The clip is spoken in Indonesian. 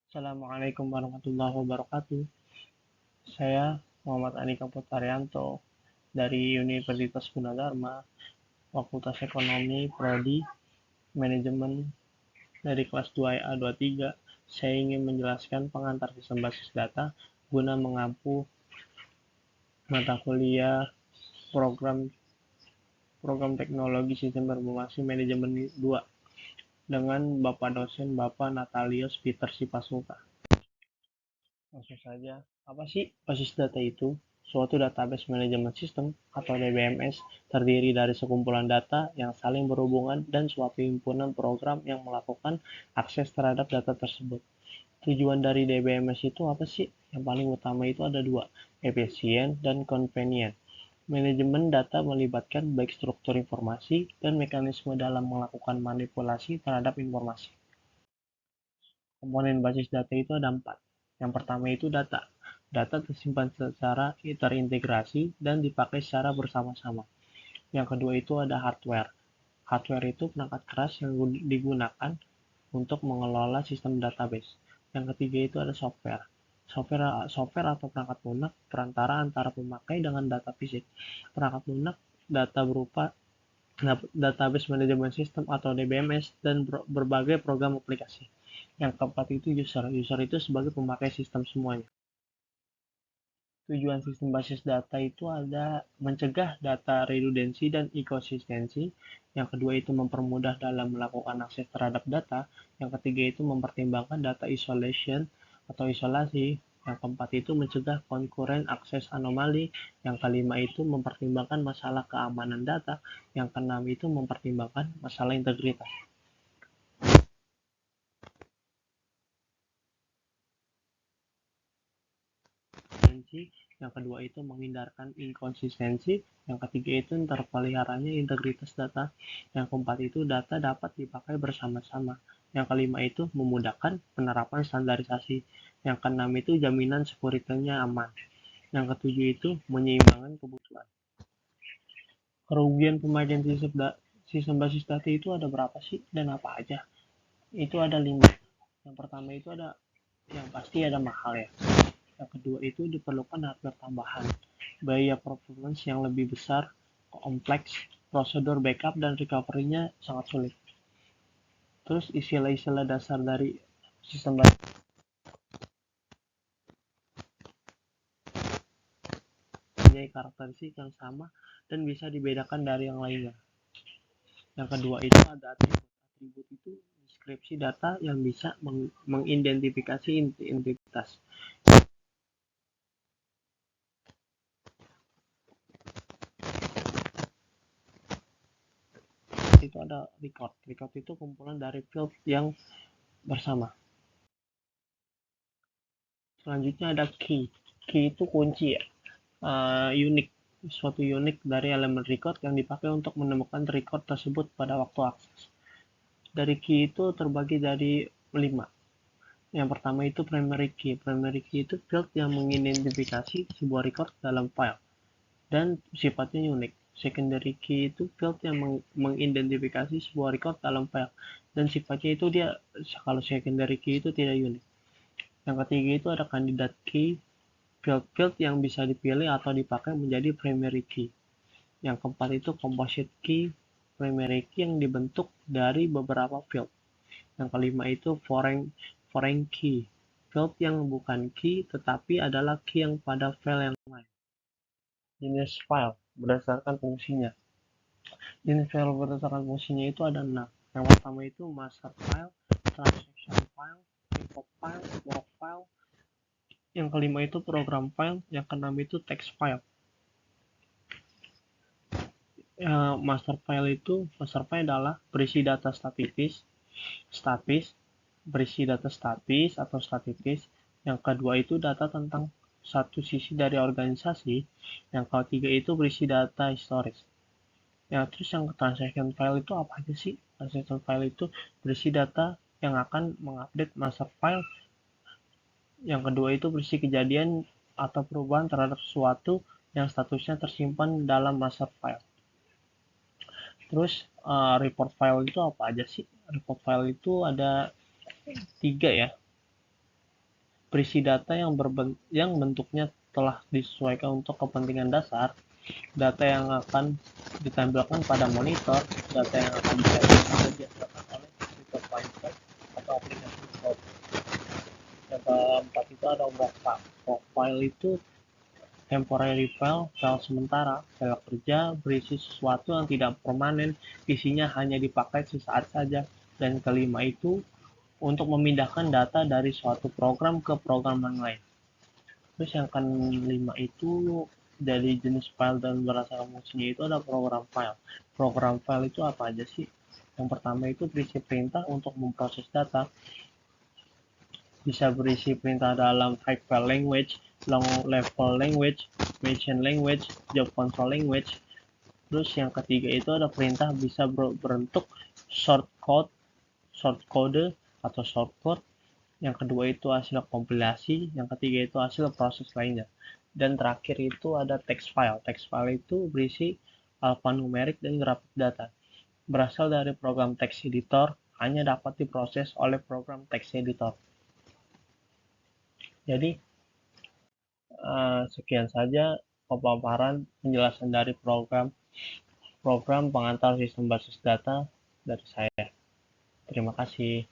Assalamualaikum warahmatullahi wabarakatuh. Saya Muhammad Andika Putarianto dari Universitas Gunadarma, Fakultas Ekonomi, Prodi Manajemen dari kelas 2A 23. Saya ingin menjelaskan pengantar sistem basis data guna mengampu mata kuliah program program teknologi sistem informasi manajemen 2 dengan Bapak dosen Bapak Natalius Peter Sipasuka. Langsung saja, apa sih basis data itu? Suatu database manajemen sistem atau DBMS terdiri dari sekumpulan data yang saling berhubungan dan suatu himpunan program yang melakukan akses terhadap data tersebut. Tujuan dari DBMS itu apa sih? Yang paling utama itu ada dua, efisien dan convenient. Manajemen data melibatkan baik struktur informasi dan mekanisme dalam melakukan manipulasi terhadap informasi. Komponen basis data itu ada empat. Yang pertama itu data. Data tersimpan secara terintegrasi dan dipakai secara bersama-sama. Yang kedua itu ada hardware. Hardware itu perangkat keras yang digunakan untuk mengelola sistem database. Yang ketiga itu ada software. Software atau perangkat lunak perantara antara pemakai dengan data fisik. Perangkat lunak data berupa database manajemen sistem atau DBMS dan berbagai program aplikasi. Yang keempat itu user. User itu sebagai pemakai sistem semuanya. Tujuan sistem basis data itu ada mencegah data redundansi dan inkonsistensi. Yang kedua itu mempermudah dalam melakukan akses terhadap data. Yang ketiga itu mempertimbangkan data isolation atau isolasi. Yang keempat itu mencegah concurrent akses anomali. Yang kelima itu mempertimbangkan masalah keamanan data. Yang keenam itu mempertimbangkan masalah integritas. Yang kedua itu menghindarkan inkonsistensi, yang ketiga itu terpeliharanya integritas data, yang keempat itu data dapat dipakai bersama-sama, yang kelima itu memudahkan penerapan standarisasi, yang keenam itu jaminan sekuritasnya aman, yang ketujuh itu menyeimbangkan kebutuhan. Kerugian pemakaian sistem basis data itu ada berapa sih dan apa aja? Itu ada 5. Yang pertama itu ada yang pasti ada mahal ya. Yang kedua itu diperlukan hardware tambahan, biaya performance yang lebih besar, kompleks, prosedur backup dan recovery-nya sangat sulit. Terus istilah-istilah dasar dari sistem basis mempunyai karakteristik yang sama dan bisa dibedakan dari yang lainnya. Yang kedua itu ada atribut. Atribut itu deskripsi data yang bisa mengidentifikasi entitas. Itu ada record. Record itu kumpulan dari field yang bersama. Selanjutnya ada key. Key itu kunci ya. Unik, suatu unik dari elemen record yang dipakai untuk menemukan record tersebut pada waktu akses. Dari key itu terbagi dari 5. Yang pertama itu primary key. Primary key itu field yang mengidentifikasi sebuah record dalam file dan sifatnya unik. Secondary key itu field yang mengidentifikasi sebuah record dalam file dan sifatnya itu dia kalau secondary key itu tidak unik. Yang ketiga itu ada candidate key, field-field yang bisa dipilih atau dipakai menjadi primary key. Yang keempat itu composite key, primary key yang dibentuk dari beberapa field. Yang kelima itu foreign key, field yang bukan key tetapi adalah key yang pada file yang lain. Jenis file berdasarkan fungsinya. Jenis file berdasarkan fungsinya itu ada 6. Yang pertama itu master file, transaction file, info file, work file. Yang kelima itu program file, yang keenam itu text file. Master file adalah berisi data statis, berisi data statis atau statis. Yang kedua itu data tentang satu sisi dari organisasi. Yang ketiga itu berisi data historis. Terus yang transaction file itu apa aja sih? Transaction file itu berisi data yang akan mengupdate master file. Yang kedua itu berisi kejadian atau perubahan terhadap sesuatu yang statusnya tersimpan dalam master file. Terus report file itu apa aja sih? Report file itu ada 3 ya. berisi data yang bentuknya telah disesuaikan untuk kepentingan dasar, data yang akan ditampilkan pada monitor, data yang akan dihasilkan oleh supervisor atau aplikasi cloud. Yang keempat itu ada workfile. Workfile itu temporary file, file sementara, file kerja berisi sesuatu yang tidak permanen, isinya hanya dipakai sesaat saja. Dan kelima itu untuk memindahkan data dari suatu program ke program yang lain. Terus yang kelima itu dari jenis file dan berdasarkan fungsinya itu ada program file. Program file itu apa aja sih? Yang pertama itu berisi perintah untuk memproses data, bisa berisi perintah dalam high file language, long level language, machine language, job control language. Terus yang ketiga itu ada perintah bisa berbentuk shortcode atau shortcode. Yang kedua itu hasil kompilasi, yang ketiga itu hasil proses lainnya. Dan terakhir itu ada text file. Text file itu berisi alphanumerik dan grafik data. Berasal dari program text editor, hanya dapat diproses oleh program text editor. Jadi sekian saja pemaparan penjelasan dari program pengantar sistem basis data dari saya. Terima kasih.